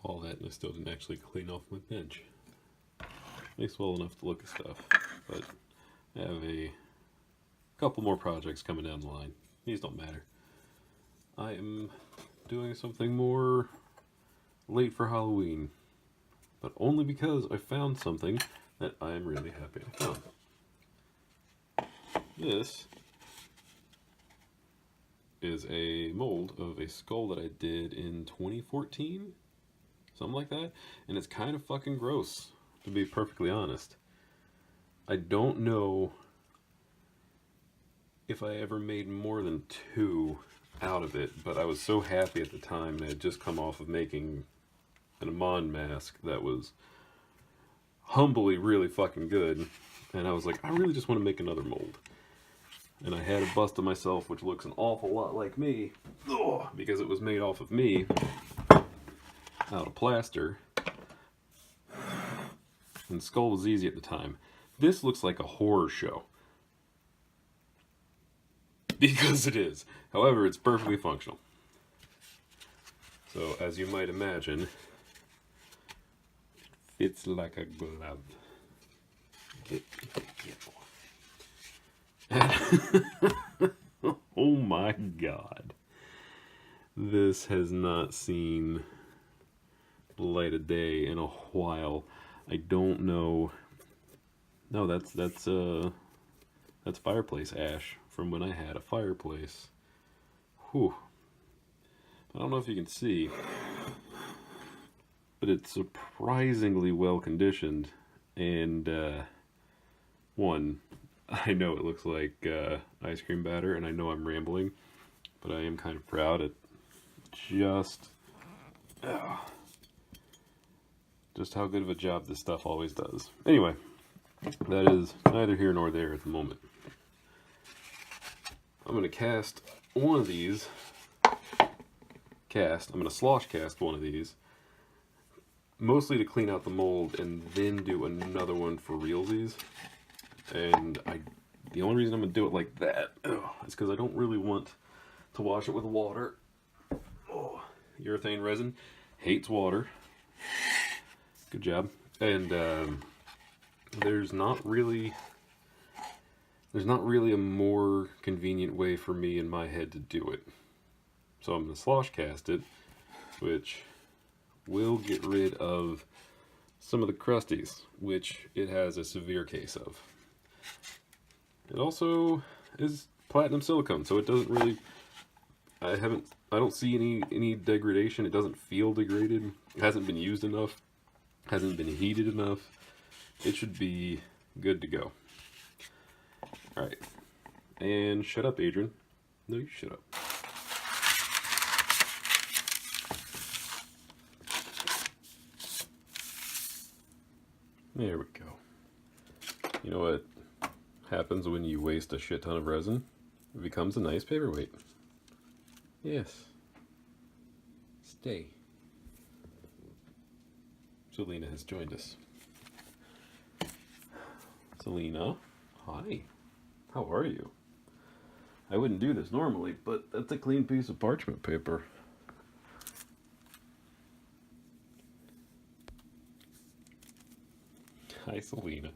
all that, and I still didn't actually clean off my bench. Makes well enough to look at stuff, but I have a couple more projects coming down the line. These don't matter. I am doing something more late for Halloween, but only because I found something that I am really happy I found. This is a mold of a skull that I did in 2014, something like that, and it's kind of fucking gross, to be perfectly honest. I don't know if I ever made more than 2 out of it, but I was so happy at the time. I had just come off of making an Amon mask that was humbly really fucking good, and I was like, I really just want to make another mold. And I had a bust of myself, which looks an awful lot like me, because it was made off of me, out of plaster. And skull was easy at the time. This looks like a horror show. Because it is. However, it's perfectly functional. So, as you might imagine, it fits like a glove. Get oh my god. This has not seen the light of day in a while. I don't know. No, that's fireplace ash from when I had a fireplace. Whew. I don't know if you can see, but it's surprisingly well conditioned. And one, I know it looks like ice cream batter, and I know I'm rambling, but I am kind of proud at just how good of a job this stuff always does. Anyway, that is neither here nor there at the moment. I'm going to cast one of these. I'm going to slosh cast one of these, mostly to clean out the mold, and then do another one for realsies. And the only reason I'm going to do it like that is because I don't really want to wash it with water. Oh, urethane resin hates water. Good job. And there's not really a more convenient way for me in my head to do it. So I'm going to slosh cast it, which will get rid of some of the crusties, which it has a severe case of. It also is platinum silicone, so it doesn't really, I don't see any degradation. It doesn't feel degraded. It hasn't been used enough. Hasn't been heated enough. It should be good to go. Alright. And shut up, Adrian. No, you shut up. There we go. You know what happens when you waste a shit ton of resin? It becomes a nice paperweight. Yes. Stay. Selena has joined us. Selena, hi. How are you? I wouldn't do this normally, but that's a clean piece of parchment paper. Hi, Selena.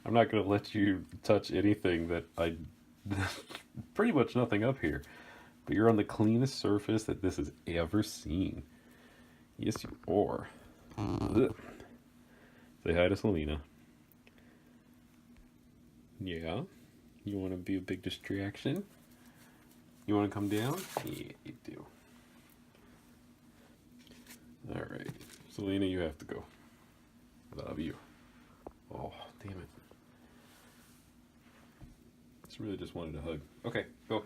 I'm not going to let you touch anything that pretty much nothing up here. But you're on the cleanest surface that this has ever seen. Yes, you are. Ugh. Say hi to Selena. Yeah? You want to be a big distraction? You want to come down? Yeah, you do. Alright. Selena, you have to go. Love you. Oh, damn it. Just really just wanted a hug. Okay, go.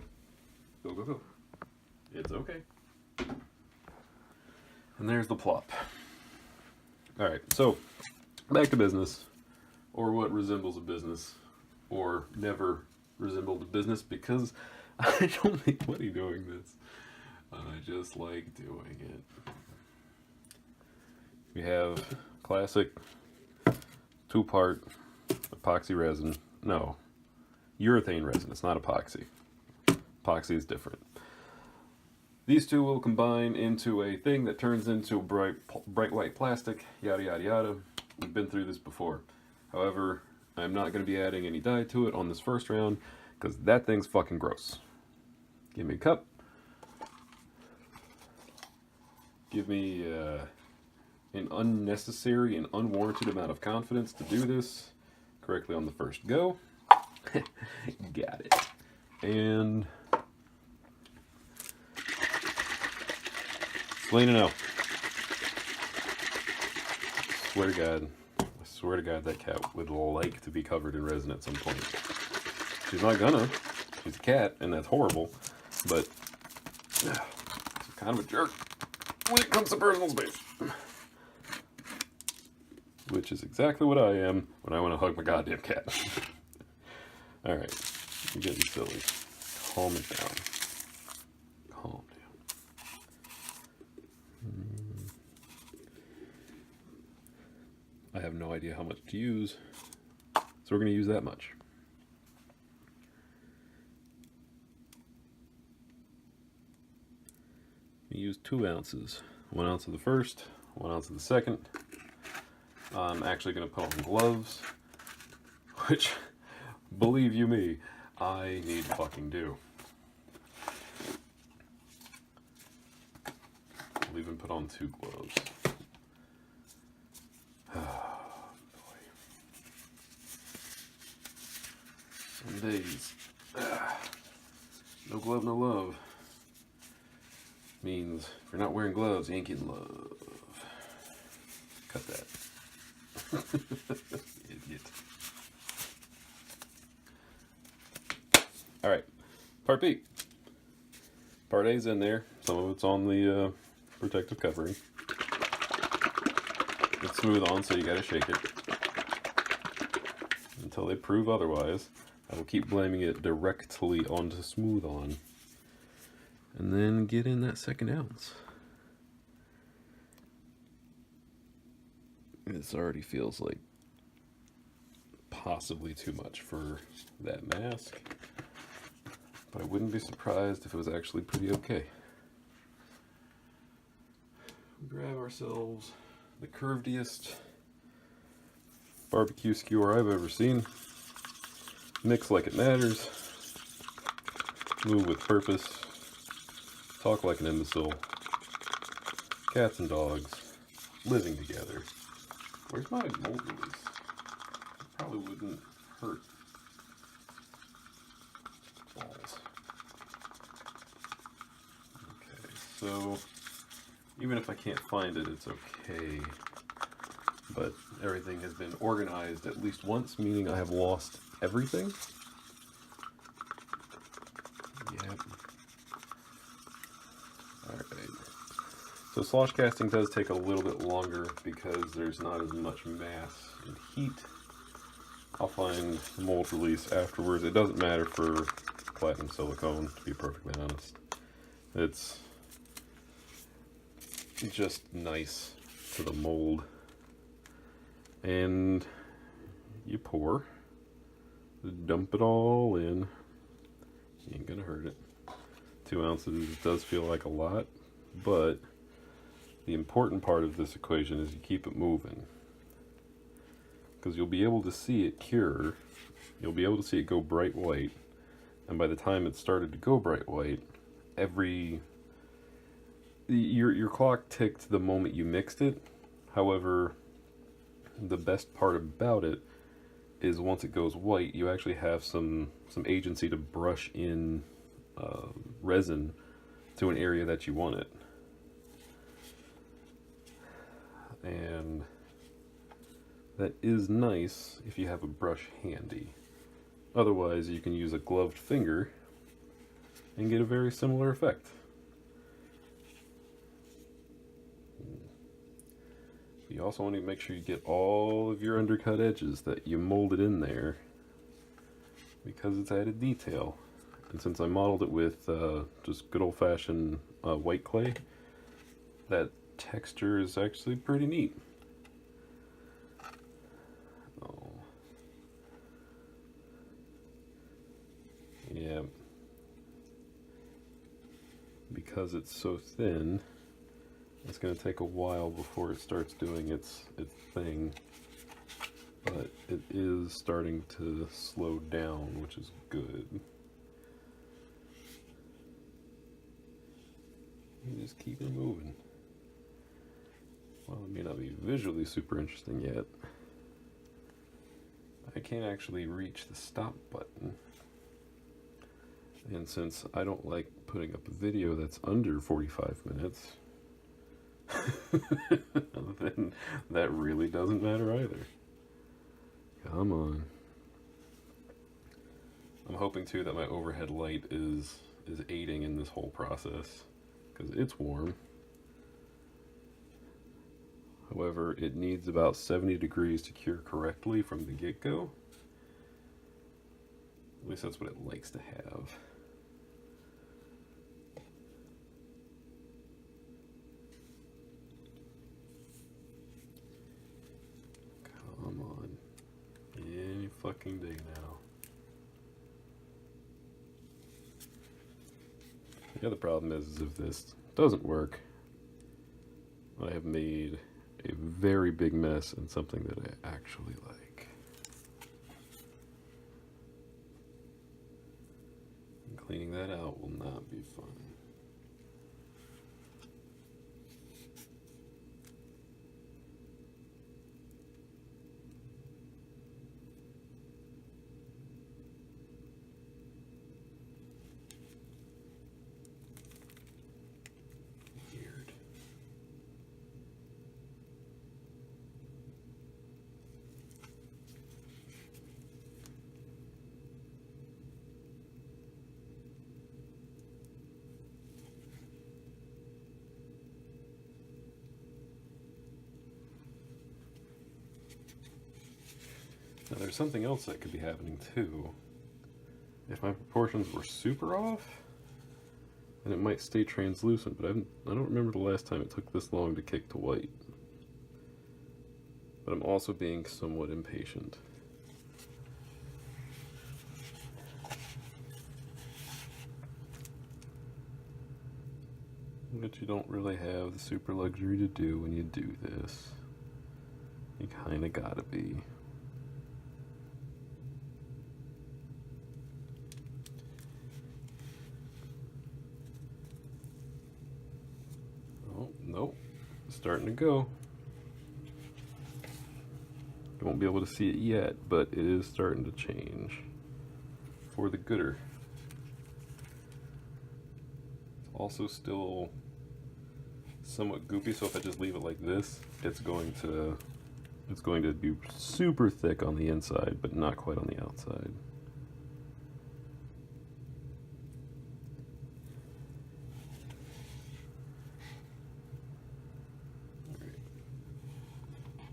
Go, go, go. It's okay. And there's the plop. Alright, so back to business. Or what resembles a business. Or never resembled a business, because I don't make money doing this. I just like doing it. We have classic 2-part epoxy resin. No, urethane resin. It's not epoxy. Epoxy is different. These two will combine into a thing that turns into bright white plastic, yada yada yada. We've been through this before. However, I'm not going to be adding any dye to it on this first round because that thing's fucking gross. Give me a cup. Give me an unnecessary and unwarranted amount of confidence to do this correctly on the first go. Got it. And Selena, no. I swear to God, that cat would like to be covered in resin at some point. She's not gonna. She's a cat, and that's horrible. But she's kind of a jerk when it comes to personal space. Which is exactly what I am when I want to hug my goddamn cat. Alright, you're getting silly. Calm it down. Calm down. I have no idea how much to use, so we're going to use that much. We use 2 ounces. 1 ounce of the first, 1 ounce of the second. I'm actually going to put on gloves, which, believe you me, I need to fucking do. I'll even put on 2 gloves. Oh, boy. Some days, no glove, no love. Means if you're not wearing gloves, you ain't getting love. Cut that. Idiot. Alright, part B. Part A's in there. Some of it's on the protective covering. It's smooth on, so you gotta shake it. Until they prove otherwise, I will keep blaming it directly onto smooth on. And then get in that 2nd ounce. This already feels like possibly too much for that mask. But I wouldn't be surprised if it was actually pretty okay. Grab ourselves the curvediest barbecue skewer I've ever seen. Mix like it matters. Move with purpose. Talk like an imbecile. Cats and dogs living together. Where's my mold release? Probably wouldn't hurt. Balls. Okay, so even if I can't find it, it's okay. But everything has been organized at least once, meaning I have lost everything. Yep. Alright. So slosh casting does take a little bit longer because there's not as much mass and heat. I'll find the mold release afterwards. It doesn't matter for platinum silicone, to be perfectly honest. It's just nice to the mold. And you pour, dump it all in. You ain't gonna hurt it. 2 ounces does feel like a lot, but the important part of this equation is you keep it moving. Because you'll be able to see it cure, you'll be able to see it go bright white, and by the time it started to go bright white, your clock ticked the moment you mixed it. However, the best part about it is once it goes white, you actually have some agency to brush in resin to an area that you want it. And that is nice if you have a brush handy. Otherwise, you can use a gloved finger and get a very similar effect. You also want to make sure you get all of your undercut edges that you molded in there, because it's added detail. And since I modeled it with just good old-fashioned white clay, that texture is actually pretty neat. Oh. Yeah. because it's so thin, it's going to take a while before it starts doing its thing. But it is starting to slow down, which is good. You just keep it moving. Well, it may not be visually super interesting yet. I can't actually reach the stop button. And since I don't like putting up a video that's under 45 minutes, then that really doesn't matter either. Come on. I'm hoping too that my overhead light is aiding in this whole process, because it's warm. However, it needs about 70 degrees to cure correctly from the get-go. At least that's what it likes to have. Come on. Any fucking day now. The other problem is if this doesn't work, I have made a very big mess in something that I actually like. And cleaning that out will not be fun. Now there's something else that could be happening too. If my proportions were super off, then it might stay translucent, but I don't remember the last time it took this long to kick to white. But I'm also being somewhat impatient. Which you don't really have the super luxury to do when you do this. You kinda gotta be. Nope, starting to go. You won't be able to see it yet, but it is starting to change for the gooder. It's also still somewhat goopy, so if I just leave it like this, it's going to be super thick on the inside, but not quite on the outside.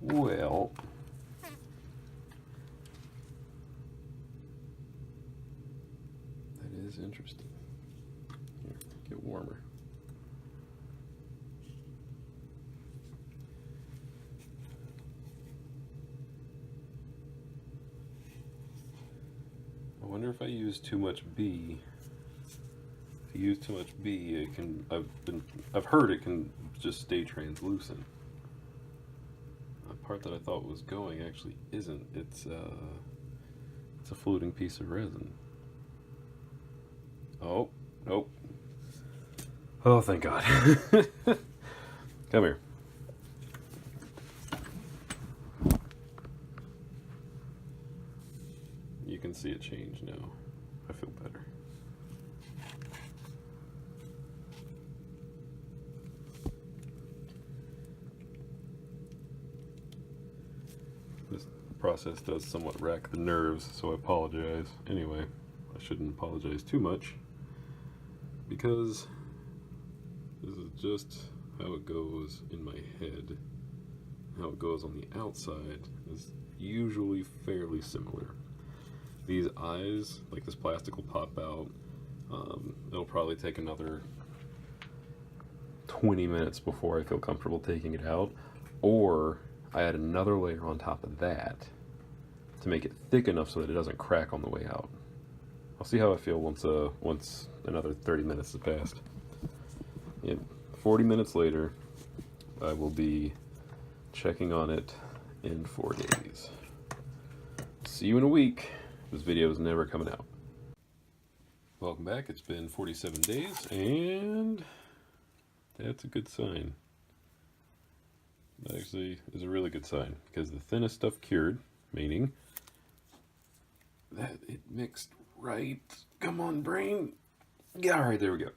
Well, that is interesting. Here, get warmer. I wonder if I use too much B. If you use too much B, it can. I've heard it can just stay translucent. Part that I thought was going actually isn't. It's a floating piece of resin. Oh, nope. Oh, thank God. Come here. You can see it change now. I feel better. This process does somewhat rack the nerves, so I apologize. Anyway, I shouldn't apologize too much, because this is just how it goes in my head. How it goes on the outside is usually fairly similar. These eyes, like this plastic will pop out. It'll probably take another 20 minutes before I feel comfortable taking it out, or I add another layer on top of that to make it thick enough so that it doesn't crack on the way out. I'll see how I feel once another 30 minutes has passed. Yep, 40 minutes later, I will be checking on it in 4 days. See you in a week. This video is never coming out. Welcome back. It's been 47 days, and that's a good sign. That actually is a really good sign, because the thinnest stuff cured, meaning that it mixed right. Come on, brain. Yeah, all right, there we go.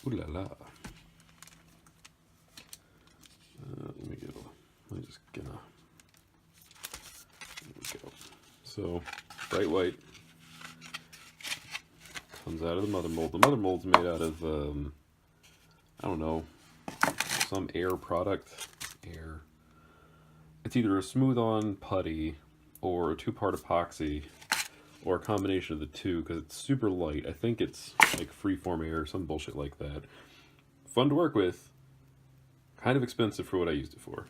Ooh la la. Let me go. I'm just gonna. There we go. So, bright white comes out of the mother mold. The mother mold's made out of, I don't know, some air product. Air. It's either a smooth-on putty or a 2-part epoxy, or a combination of the two, because it's super light. I think it's like freeform air or some bullshit like that. Fun to work with. Kind of expensive for what I used it for.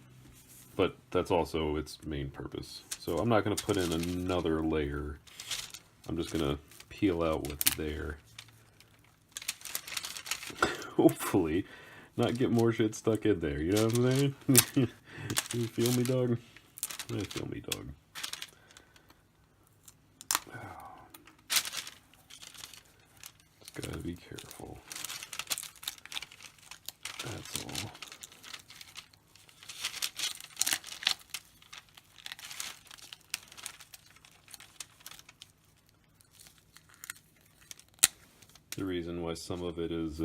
But that's also its main purpose. So I'm not going to put in another layer. I'm just going to peel out what's there. Hopefully not get more shit stuck in there. You know what I'm saying? You feel me, dog? I feel me, dog. Just gotta be careful. That's all. The reason why some of it is,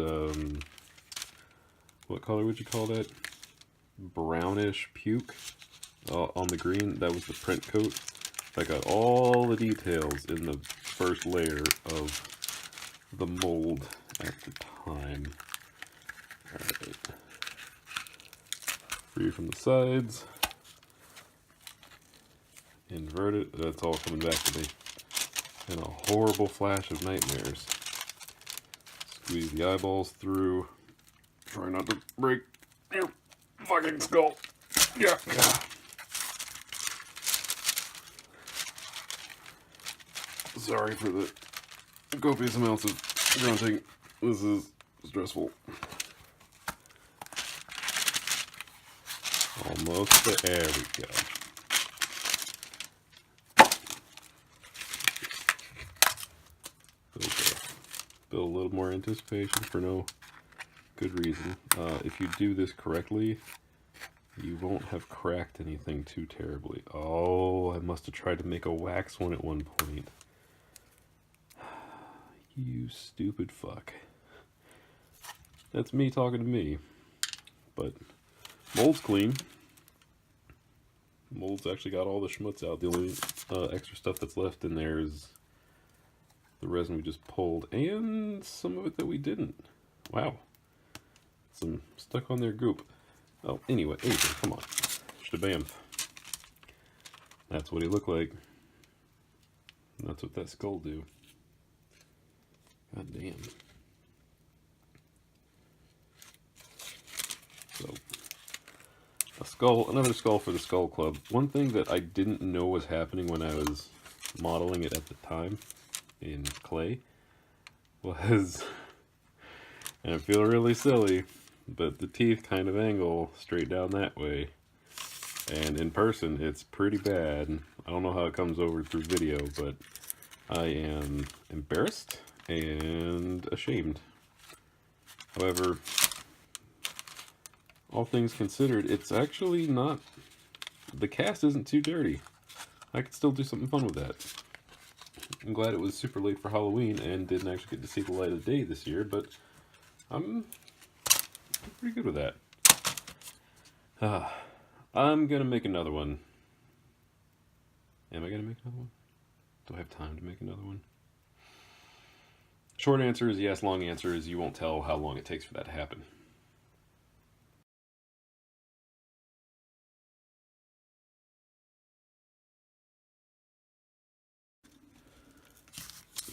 what color would you call that? Brownish puke on the green. That was the print coat. That got all the details in the first layer of the mold at the time. Alright. Free from the sides. Invert it. That's all coming back to me. And a horrible flash of nightmares. Squeeze the eyeballs through. Try not to break your fucking skull. Yeah. Sorry for the copious amounts of grunting. This is stressful. Almost there we go. Build a little more anticipation for no good reason. If you do this correctly, you won't have cracked anything too terribly. Oh, I must have tried to make a wax one at one point. You stupid fuck. That's me talking to me. But mold's clean. Mold's actually got all the schmutz out. The only extra stuff that's left in there is the resin we just pulled, and some of it that we didn't. Wow. Some stuck on their goop. Oh, anyway, come on. Shabam. That's what he looked like. That's what that skull do. God damn. So, a skull, another skull for the Skull Club. One thing that I didn't know was happening when I was modeling it at the time in clay was, and I feel really silly, but the teeth kind of angle straight down that way. And in person, it's pretty bad. I don't know how it comes over through video, but I am embarrassed and ashamed. However, all things considered, it's actually not, the cast isn't too dirty. I could still do something fun with that. I'm glad it was super late for Halloween and didn't actually get to see the light of day this year, but I'm pretty good with that. I'm gonna make another one. Am I gonna make another one? Do I have time to make another one? Short answer is yes, long answer is you won't tell how long it takes for that to happen.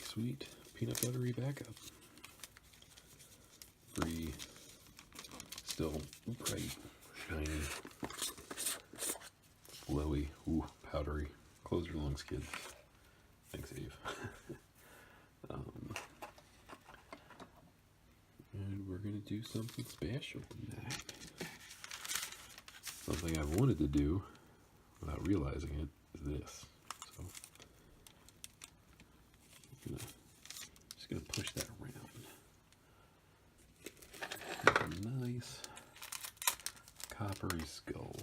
Sweet peanut buttery backup. Free, still bright, shiny, glowy, ooh, powdery. Close your lungs, kids. Thanks, Eve. we're going to do something special tonight. Something I've wanted to do without realizing it is this. So, just going to push that around. Make a nice coppery skull.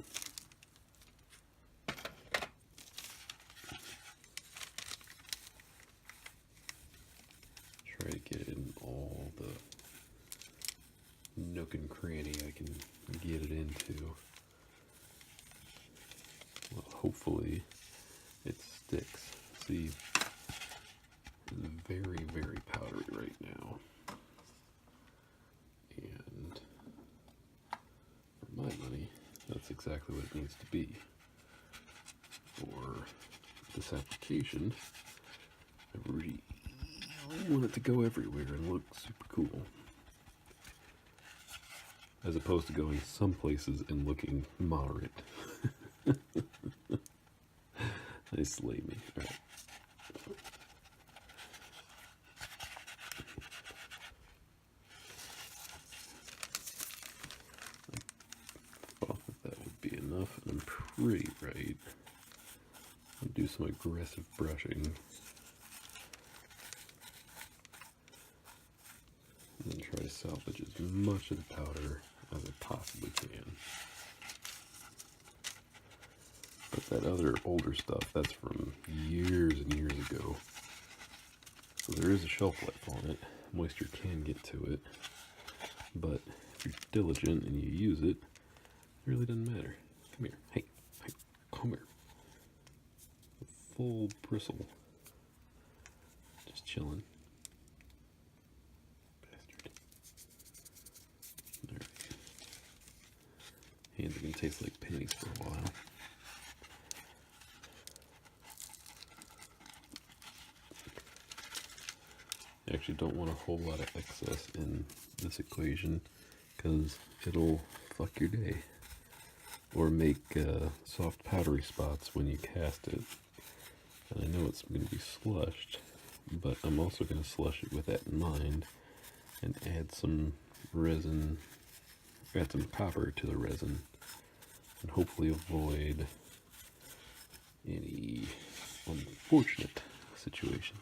Try to get it in all the nook and cranny I can get it into. Well, hopefully it sticks. See, it's very, very powdery right now. And for my money, that's exactly what it needs to be. For this application, I really want it to go everywhere and look super cool. As opposed to going some places and looking moderate. They slay me. All right. I thought that would be enough, and I'm pretty right. I'll do some aggressive brushing. And then try to salvage as much of the powder as I possibly can. But that other older stuff, that's from years and years ago. So there is a shelf life on it. Moisture can get to it. But if you're diligent and you use it, it really doesn't matter. Come here. Hey, come here. A full bristle. Just chilling. Hands are going to taste like pennies for a while. I actually don't want a whole lot of excess in this equation because it'll fuck your day. Or make soft powdery spots when you cast it. And I know it's going to be slushed, but I'm also going to slush it with that in mind and add some resin, add some copper to the resin, and hopefully avoid any unfortunate situations.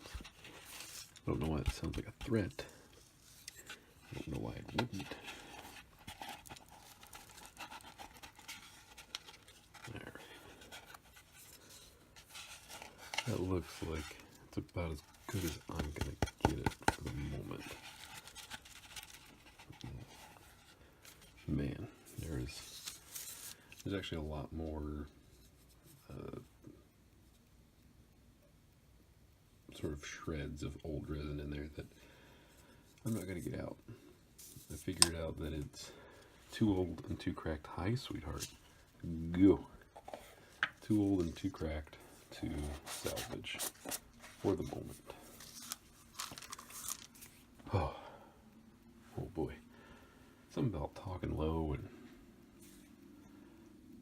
I don't know why it sounds like a threat. I don't know why it wouldn't. Alright. That looks like it's about as good as I'm going to get it for the moment. Man, there's actually a lot more sort of shreds of old resin in there that I'm not going to get out. I figured out that it's too old and too cracked. Hi, sweetheart. Go. Too old and too cracked to salvage for the moment. Oh boy. Something about talking low and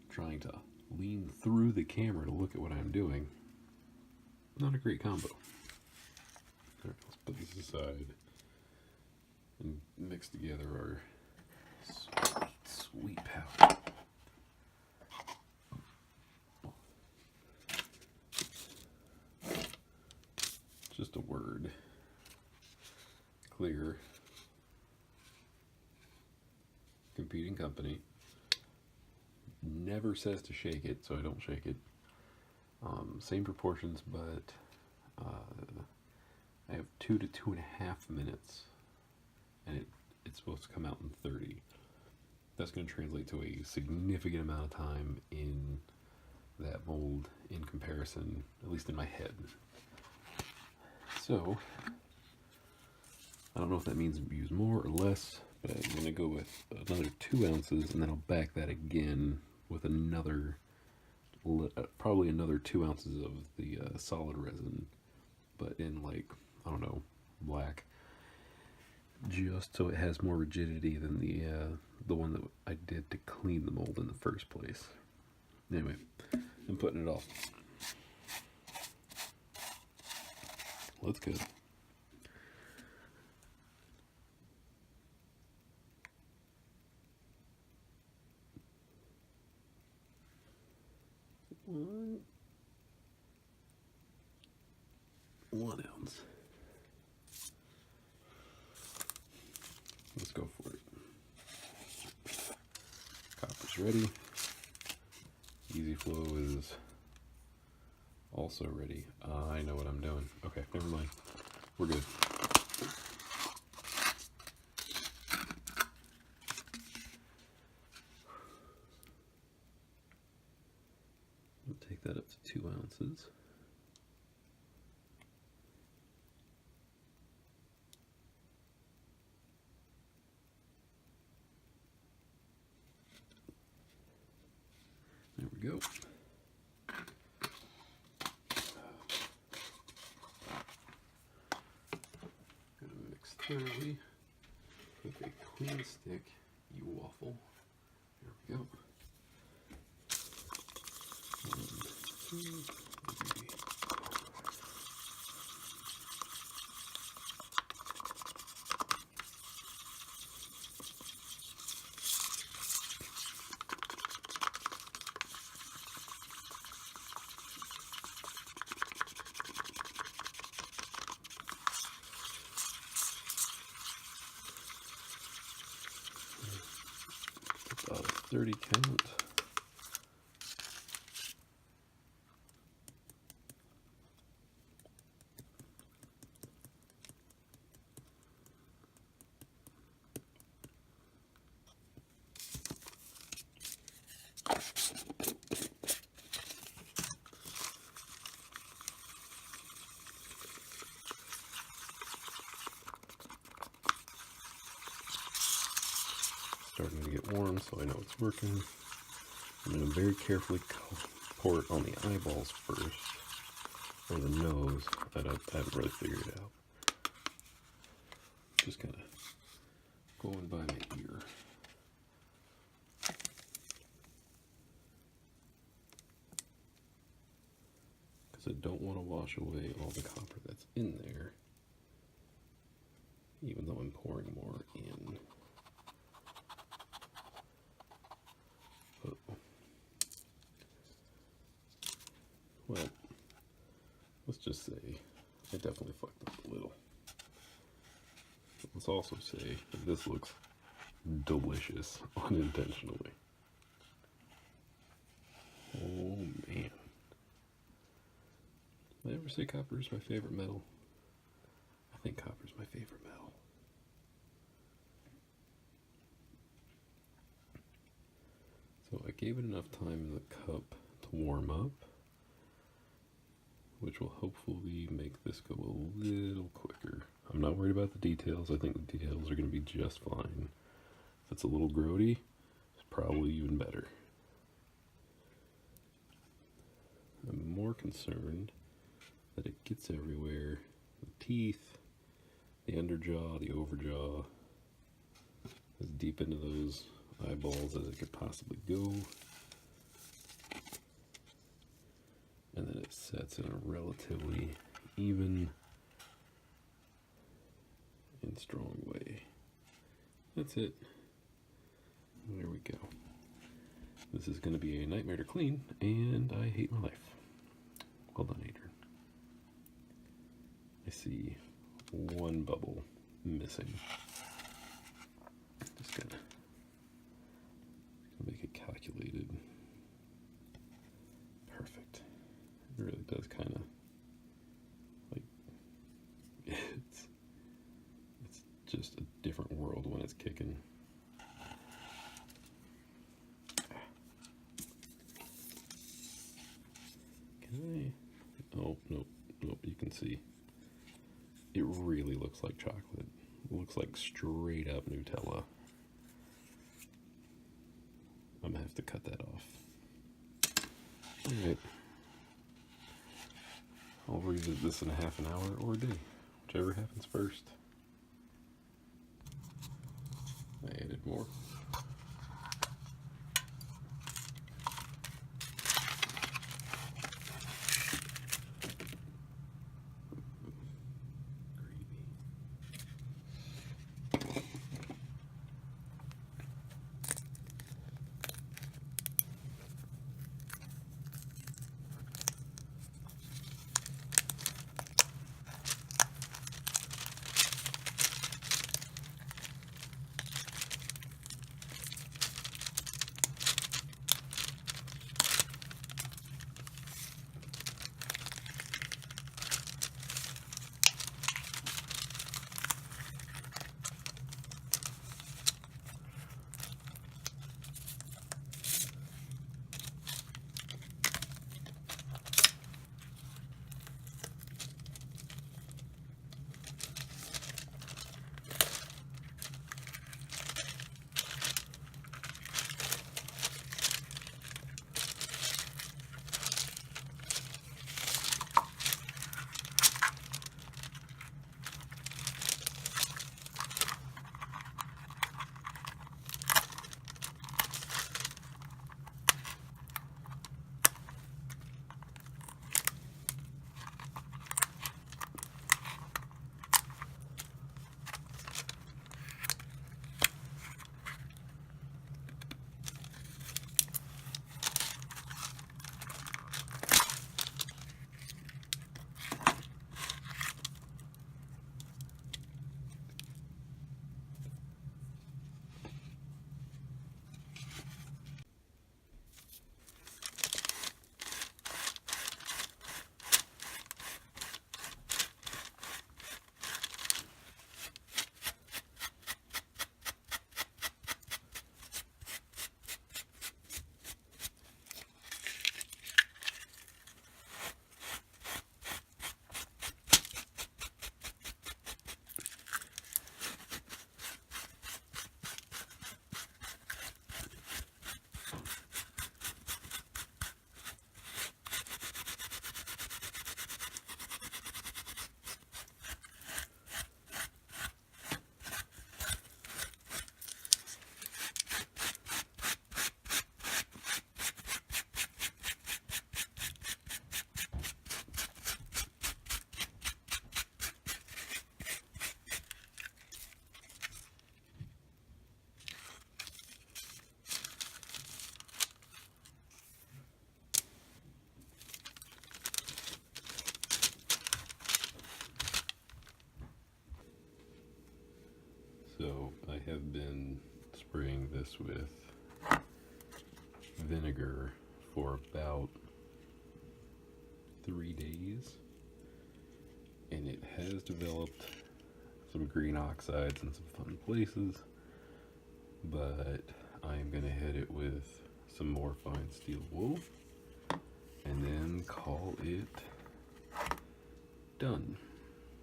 trying to lean through the camera to look at what I'm doing. Not a great combo. All right, let's put this aside and mix together our sweet powder. Just a word. Clear. Competing company. Never says to shake it, so I don't shake it. Same proportions, but I have 2 to 2.5 minutes, and it's supposed to come out in 30. That's going to translate to a significant amount of time in that mold in comparison, at least in my head. So, I don't know if that means use more or less, but I'm going to go with another 2 ounces, and then I'll back that again with another, probably another 2 ounces of the solid resin, but in like, I don't know, black, just so it has more rigidity than the one that I did to clean the mold in the first place. Anyway, I'm putting it off. Let's go. 1 ounce. Let's go for it. Copper's ready. Easy flow is also ready. I know what I'm doing. Okay, never mind. We're good. We'll take that up to 2 ounces. There we go. Gonna mix thoroughly with a clean stick, you waffle. There we go. 1, 2, 3. About a 30 count. Starting to get warm, so I know it's working. I'm going to very carefully pour it on the eyeballs first, or the nose. I haven't really figured it out. Just kind of going by my ear. Because I don't want to wash away all the copper that's in there, even though I'm pouring more in. Well, let's just say I definitely fucked up a little. Let's also say that this looks delicious unintentionally. Oh man. Did I ever say copper is my favorite metal? I think copper is my favorite metal. So I gave it enough time in the cup to warm up, which will hopefully make this go a little quicker. I'm not worried about the details. I think the details are going to be just fine. If it's a little grody, it's probably even better. I'm more concerned that it gets everywhere. The teeth, the underjaw, the overjaw, as deep into those eyeballs as it could possibly go. And then it sets in a relatively even and strong way. That's it. There we go. This is going to be a nightmare to clean, and I hate my life. Well done, Adrian. I see 1 bubble missing. Just gonna make it calculated. Perfect. It really does kind of like it's just a different world when it's kicking. Can I? Oh, nope, you can see. It really looks like chocolate. It looks like straight up Nutella. I'm gonna have to cut that off. Alright. I'll revisit this in a half an hour or a day, whichever happens first. I added more. have been spraying this with vinegar for about 3 days, and it has developed some green oxides in some fun places, but I'm gonna hit it with some more fine steel wool and then call it done,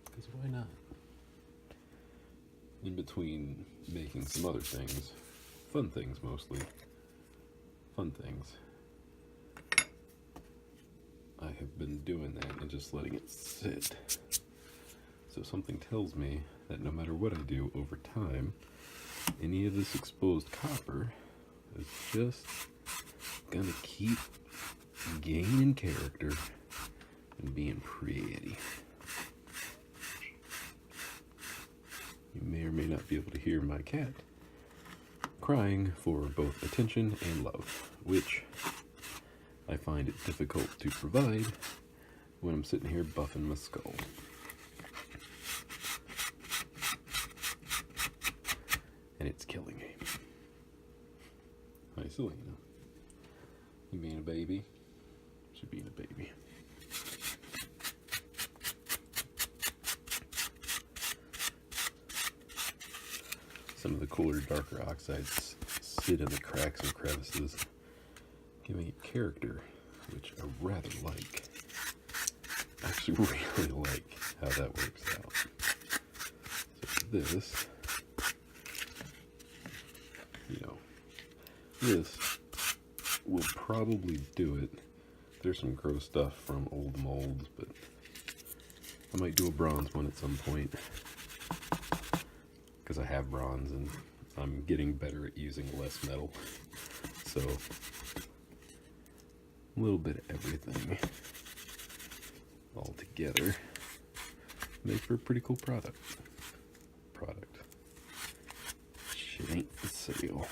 because why not? In between making some other things, fun things mostly, fun things, I have been doing that and just letting it sit. So something tells me that no matter what I do over time, any of this exposed copper is just gonna keep gaining character and being pretty. You may or may not be able to hear my cat crying for both attention and love, which I find it difficult to provide when I'm sitting here buffing my skull. And it's killing me. Hi, Selena. You being a baby? She being a baby. Some of the cooler, darker oxides sit in the cracks and crevices, giving it character, which I rather like. I actually really like how that works out. So this, this will probably do it. There's some gross stuff from old molds, but I might do a bronze one at some point, because I have bronze and I'm getting better at using less metal. So a little bit of everything all together make for a pretty cool product. Shit ain't for sale.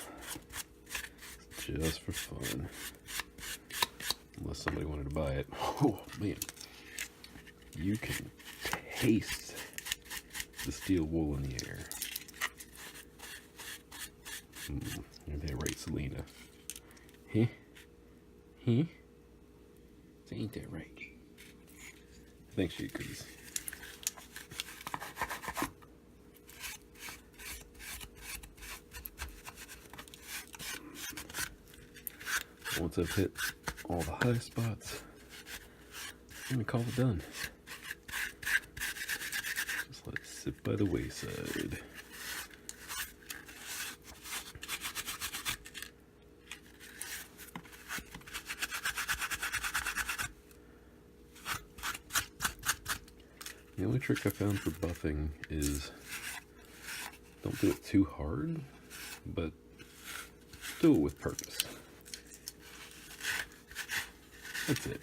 It's just for fun. Unless somebody wanted to buy it. Oh man, you can taste the steel wool in the air. Ain't that right, Selena? Huh? Ain't that right? I think she agrees. Once I've hit all the high spots, I'm gonna call it done. Just let it sit by the wayside. The only trick I found for buffing is don't do it too hard, but do it with purpose. That's it.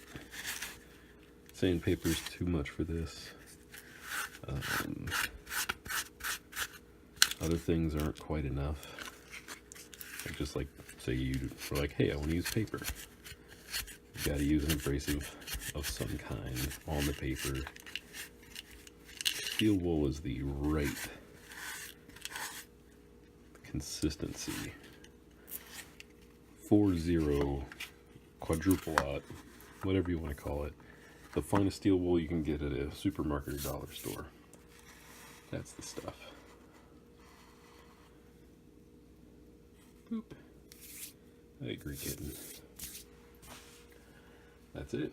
Sandpaper's too much for this. Other things aren't quite enough. Just like, say you were like, hey, I want to use paper. You gotta use an abrasive of some kind on the paper. Steel wool is the right consistency. 4-0 quadruple aught, whatever you want to call it. The finest steel wool you can get at a supermarket or dollar store. That's the stuff. Boop. I agree, kitten. That's it.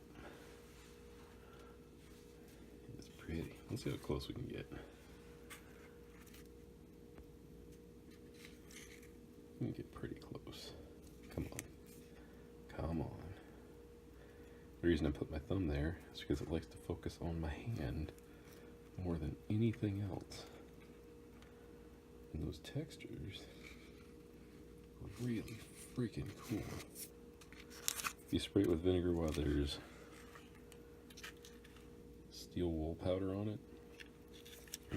It's pretty. Let's see how close we can get. We can get pretty close. Come on. Come on. The reason I put my thumb there is because it likes to focus on my hand more than anything else. And those textures are really freaking cool. If you spray it with vinegar while there's steel wool powder on it,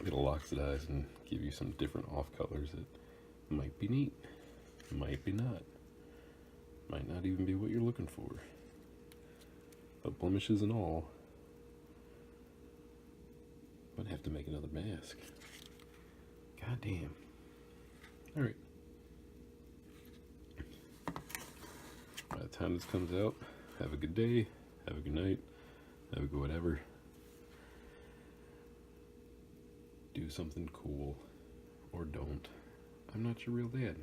it'll oxidize and give you some different off colors that might be neat, might be not, might not even be what you're looking for. But blemishes and all, I'm gonna have to make another mask. God damn. Alright. By the time this comes out, have a good day, have a good night, have a good whatever. Do something cool, or don't. I'm not your real dad.